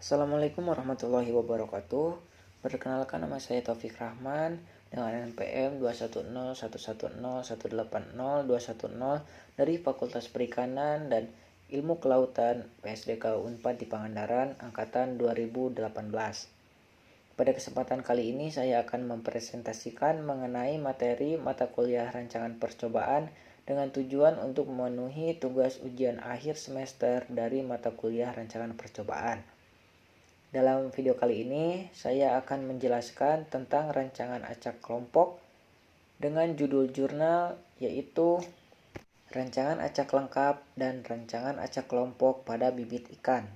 Assalamualaikum warahmatullahi wabarakatuh. Perkenalkan, nama saya Taufik Rahman dengan NPM 2101101802110 dari Fakultas Perikanan dan Ilmu Kelautan PSDK Unpad di Pangandaran angkatan 2018. Pada kesempatan kali ini saya akan mempresentasikan mengenai materi mata kuliah rancangan percobaan dengan tujuan untuk memenuhi tugas ujian akhir semester dari mata kuliah rancangan percobaan. Dalam video kali ini, saya akan menjelaskan tentang rancangan acak kelompok dengan judul jurnal yaitu Rancangan Acak Lengkap dan Rancangan Acak Kelompok pada Bibit Ikan.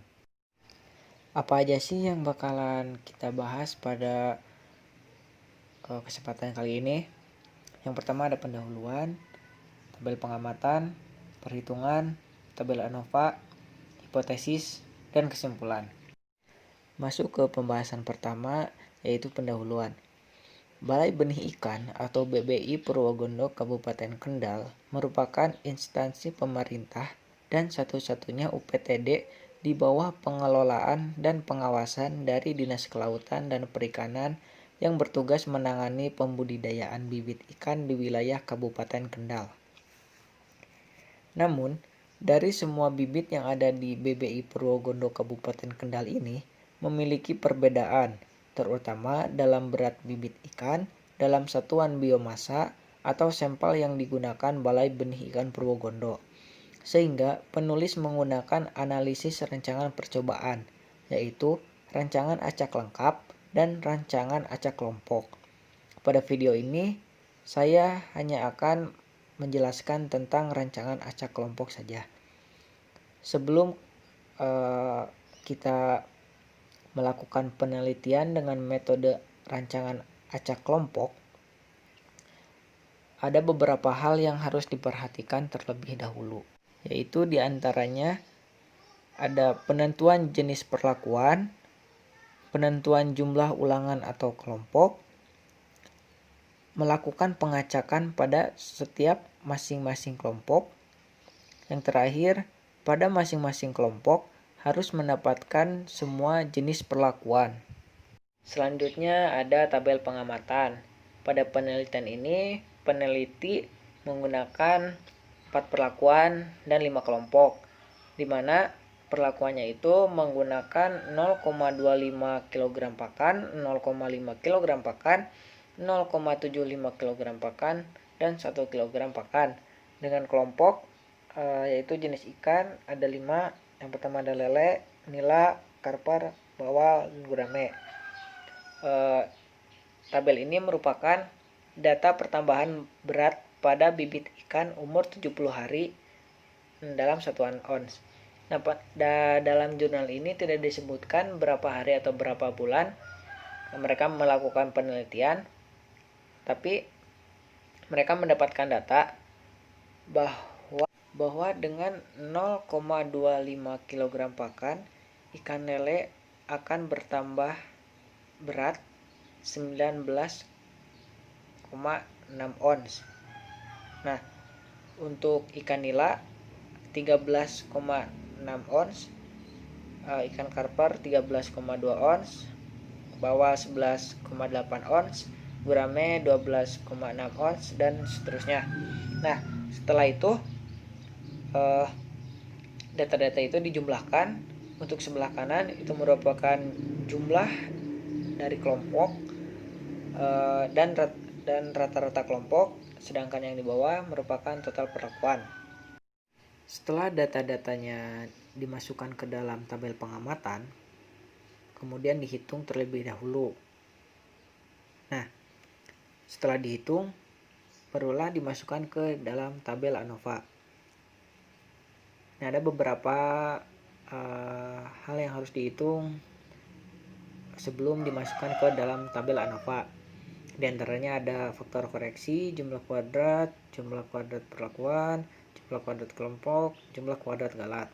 Apa aja sih yang bakalan kita bahas pada kesempatan kali ini? Yang pertama ada pendahuluan, tabel pengamatan, perhitungan, tabel ANOVA, hipotesis, dan kesimpulan. Masuk ke pembahasan pertama, yaitu pendahuluan. Balai Benih Ikan atau BBI Purwogondo Kabupaten Kendal merupakan instansi pemerintah dan satu-satunya UPTD di bawah pengelolaan dan pengawasan dari Dinas Kelautan dan Perikanan yang bertugas menangani pembudidayaan bibit ikan di wilayah Kabupaten Kendal. Namun, dari semua bibit yang ada di BBI Purwogondo Kabupaten Kendal ini memiliki perbedaan, terutama dalam berat bibit ikan dalam satuan biomasa atau sampel yang digunakan Balai Benih Ikan Purwogondo. Sehingga penulis menggunakan analisis rancangan percobaan, yaitu rancangan acak lengkap dan rancangan acak kelompok. Pada video ini, saya hanya akan menjelaskan tentang rancangan acak kelompok saja. Sebelum kita melakukan penelitian dengan metode rancangan acak kelompok, ada beberapa hal yang harus diperhatikan terlebih dahulu, yaitu diantaranya ada penentuan jenis perlakuan, penentuan jumlah ulangan atau kelompok, melakukan pengacakan pada setiap masing-masing kelompok. Yang terakhir, pada masing-masing kelompok harus mendapatkan semua jenis perlakuan. Selanjutnya ada tabel pengamatan. Pada penelitian ini, peneliti menggunakan 4 perlakuan dan 5 kelompok, di mana perlakuannya itu menggunakan 0,25 kg pakan, 0,5 kg pakan, 0,75 kg pakan, dan 1 kg pakan. Dengan kelompok yaitu jenis ikan ada 5. Yang pertama ada lele, nila, karper, bawal, dan gurame. Tabel ini merupakan data pertambahan berat pada bibit ikan umur 70 hari dalam satuan ons. Nah, dalam jurnal ini tidak disebutkan berapa hari atau berapa bulan mereka melakukan penelitian, tapi mereka mendapatkan data bahwa dengan 0,25 kg pakan, ikan lele akan bertambah berat 19,6 ons. Nah, untuk ikan nila 13,6 ons, ikan karper 13,2 ons, bawal 11,8 ons, gurame 12,6 ons, dan seterusnya. Nah, setelah itu data-data itu dijumlahkan. Untuk sebelah kanan itu merupakan jumlah dari kelompok dan rata-rata kelompok, sedangkan yang di bawah merupakan total perlakuan. Setelah data-datanya dimasukkan ke dalam tabel pengamatan, kemudian dihitung terlebih dahulu. Nah, setelah dihitung, barulah dimasukkan ke dalam tabel ANOVA. Nah, ada beberapa hal yang harus dihitung sebelum dimasukkan ke dalam tabel ANOVA. Di antaranya ada faktor koreksi, jumlah kuadrat perlakuan, jumlah kuadrat kelompok, jumlah kuadrat galat.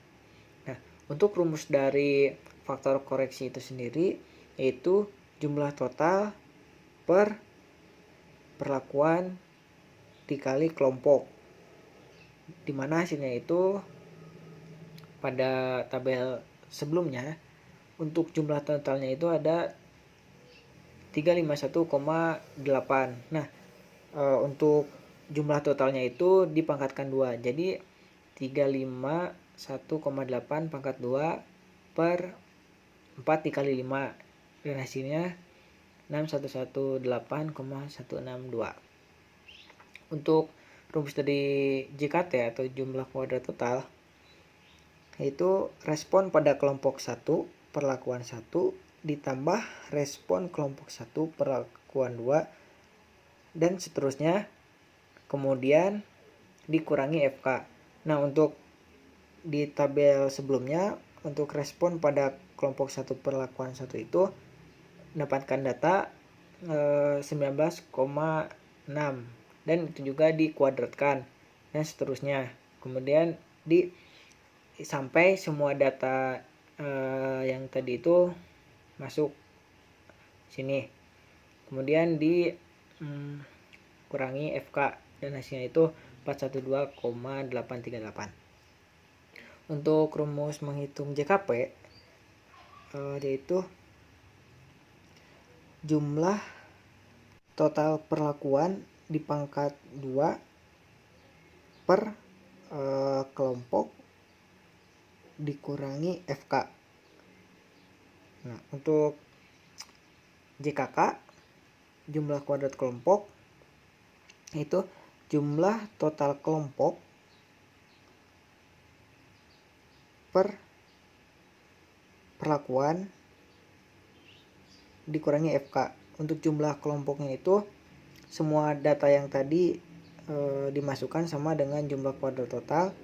Nah, untuk rumus dari faktor koreksi itu sendiri yaitu jumlah total per perlakuan dikali kelompok, dimana hasilnya itu pada tabel sebelumnya untuk jumlah totalnya itu ada 351,8. Nah, untuk jumlah totalnya itu dipangkatkan 2. Jadi 351,8 pangkat 2 per 4 dikali 5. Dan hasilnya 6118,162. Untuk rumus dari JKT atau jumlah kuadrat total, yaitu respon pada kelompok 1 perlakuan 1 ditambah respon kelompok 1 perlakuan 2 dan seterusnya, kemudian dikurangi FK. Nah, untuk di tabel sebelumnya, untuk respon pada kelompok 1 perlakuan 1 itu mendapatkan data 19,6 dan itu juga dikuadratkan dan seterusnya. Kemudian sampai semua data yang tadi itu masuk sini, kemudian kurangi FK dan hasilnya itu 412,838. Untuk rumus menghitung JKP yaitu jumlah total perlakuan dipangkat 2 per kelompok dikurangi FK. Nah, untuk JKK, jumlah kuadrat kelompok, itu jumlah total kelompok per perlakuan dikurangi FK. Untuk jumlah kelompoknya itu semua data yang tadi dimasukkan sama dengan jumlah kuadrat total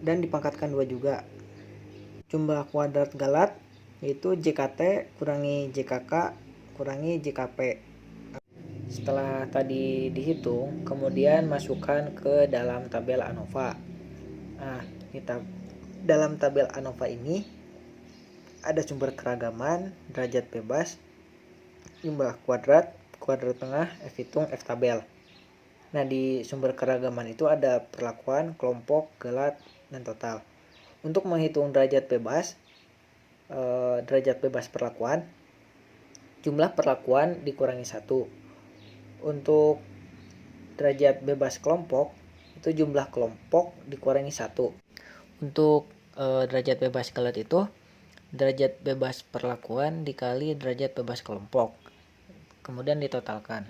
dan dipangkatkan 2 juga. Jumlah kuadrat galat yaitu JKT kurangi JKK kurangi JKP. Setelah tadi dihitung, kemudian masukkan ke dalam tabel ANOVA. Nah, dalam tabel ANOVA ini ada sumber keragaman, derajat bebas, jumlah kuadrat, kuadrat tengah, F hitung, F tabel. Nah, di sumber keragaman itu ada perlakuan, kelompok, galat, dan total. Untuk menghitung derajat bebas perlakuan, jumlah perlakuan dikurangi 1. Untuk derajat bebas kelompok, itu jumlah kelompok dikurangi 1. Untuk derajat bebas galat itu derajat bebas perlakuan dikali derajat bebas kelompok, kemudian ditotalkan.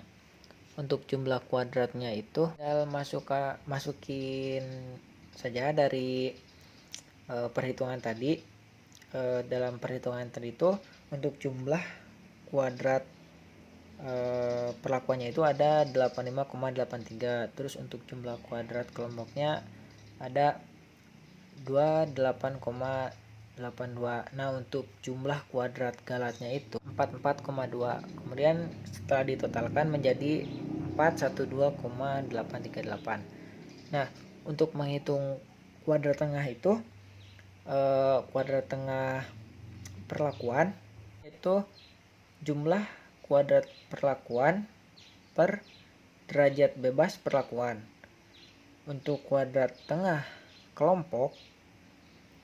Untuk jumlah kuadratnya itu masukin saja dari perhitungan tadi. Dalam perhitungan tadi itu untuk jumlah kuadrat perlakuannya itu ada 85,83. Terus untuk jumlah kuadrat kelompoknya ada 28,82. Nah, untuk jumlah kuadrat galatnya itu 44,2. Kemudian setelah ditotalkan menjadi 412,838. Nah, untuk menghitung kuadrat tengah itu kuadrat tengah perlakuan itu jumlah kuadrat perlakuan per derajat bebas perlakuan. Untuk kuadrat tengah kelompok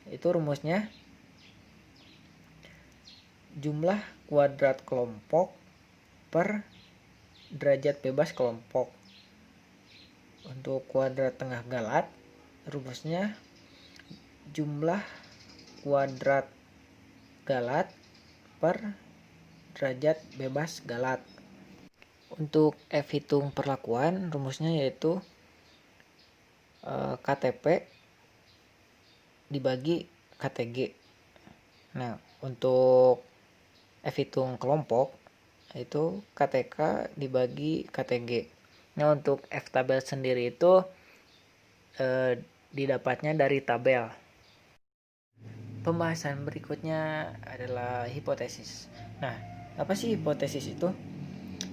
itu rumusnya jumlah kuadrat kelompok per derajat bebas kelompok. Untuk kuadrat tengah galat rumusnya jumlah kuadrat galat per derajat bebas galat. Untuk F hitung perlakuan rumusnya yaitu KTP dibagi KTG. Nah, untuk F hitung kelompok itu KTK dibagi KTG. Nah, untuk F tabel sendiri itu didapatnya dari tabel. Pembahasan berikutnya adalah hipotesis. Nah, apa sih hipotesis itu?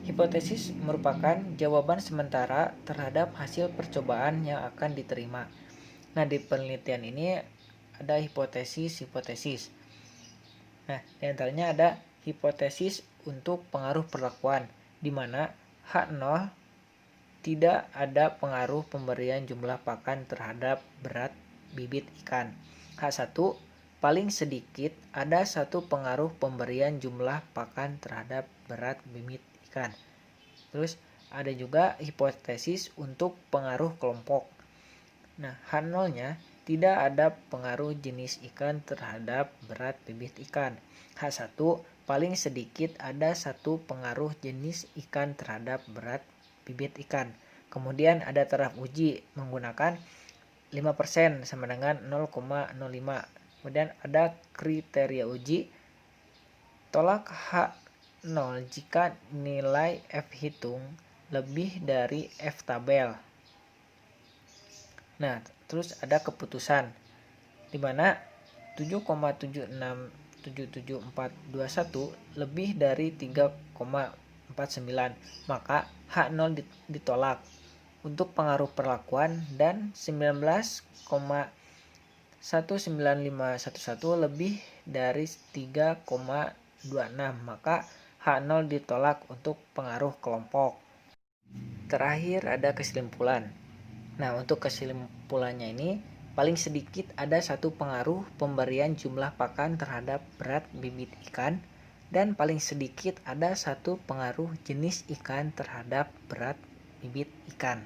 Hipotesis merupakan jawaban sementara terhadap hasil percobaan yang akan diterima. Nah, di penelitian ini ada hipotesis. Nah, di antaranya ada hipotesis untuk pengaruh perlakuan, di mana H0 tidak ada pengaruh pemberian jumlah pakan terhadap berat bibit ikan. H1 paling sedikit ada satu pengaruh pemberian jumlah pakan terhadap berat bibit ikan. Terus ada juga hipotesis untuk pengaruh kelompok. Nah, H0-nya tidak ada pengaruh jenis ikan terhadap berat bibit ikan. H1 paling sedikit ada satu pengaruh jenis ikan terhadap berat bibit ikan. Kemudian ada taraf uji menggunakan 5% sama dengan 0,05. Kemudian ada kriteria uji tolak H0 jika nilai F hitung lebih dari F tabel. Nah, terus ada keputusan di mana 7,767741 lebih dari 3,49, maka H0 ditolak. Untuk pengaruh perlakuan dan 19,19511 lebih dari 3,26, maka H0 ditolak untuk pengaruh kelompok. Terakhir ada kesimpulan. Nah, untuk kesimpulannya ini paling sedikit ada satu pengaruh pemberian jumlah pakan terhadap berat bibit ikan, dan paling sedikit ada satu pengaruh jenis ikan terhadap berat bibit ikan.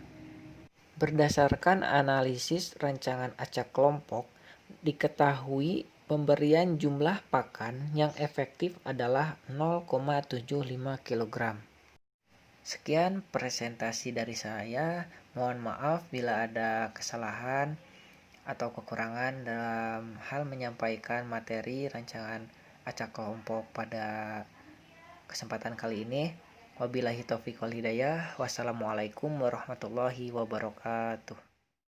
Berdasarkan analisis rancangan acak kelompok, diketahui pemberian jumlah pakan yang efektif adalah 0,75 kg. Sekian presentasi dari saya. Mohon maaf bila ada kesalahan atau kekurangan dalam hal menyampaikan materi rancangan acak kelompok pada kesempatan kali ini. Wabillahi taufiq wal hidayah. Wassalamualaikum warahmatullahi wabarakatuh.